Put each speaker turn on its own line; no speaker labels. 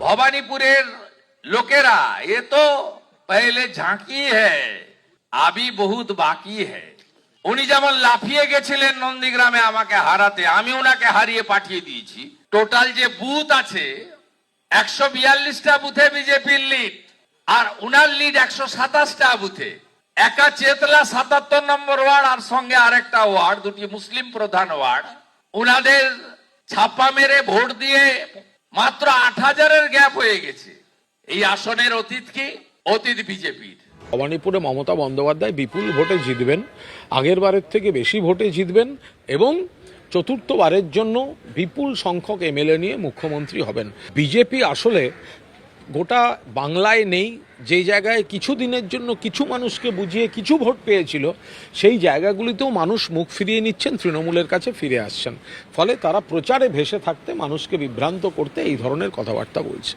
ভবানীপুরের লোকেরা এ তো পহলে ঝাঁকি হ্যায় আবি বহুত বাকি হ্যায়। উনি যেমন লাফিয়ে গেছিলেন নন্দীগ্রামে আমাকে হারাতে, আমি ওনাকে হারিয়ে পাঠিয়ে দিয়েছি। টোটাল যে বুথ আছে 142টা বুথে বিজেপির লিড, আর উনার লিড 127টা বুথে। একা চেতলা 77 নম্বর ওয়ার্ড আর সঙ্গে আরেকটা ওয়ার্ড, দুটি মুসলিম প্রধান ওয়ার্ড। উনাদের ছাপ্পা মেরে ভোট দিয়ে মাত্র 8000-এর গ্যাপ হয়ে গেছে। এই আসনের অতীত কি? অতীত বিজেপির।
ভবানীপুরে মমতা বন্দ্যোপাধ্যায় বিপুল ভোটে জিতবেন, আগের বারের থেকে বেশি ভোটে জিতবেন এবং চতুর্থবারের জন্য বিপুল সংখ্যক এমএলএ নিয়ে মুখ্যমন্ত্রী হবেন। বিজেপি আসলে গোটা বাংলায় নেই। যেই জায়গায় কিছু দিনের জন্য কিছু মানুষকে বুঝিয়ে কিছু ভোট পেয়েছিল, সেই জায়গাগুলিতেও মানুষ মুখ ফিরিয়ে নিচ্ছেন, তৃণমূলের কাছে ফিরে আসছেন। ফলে তারা প্রচারে ভেসে থাকতে, মানুষকে বিভ্রান্ত করতে এই ধরনের কথাবার্তা বলছে।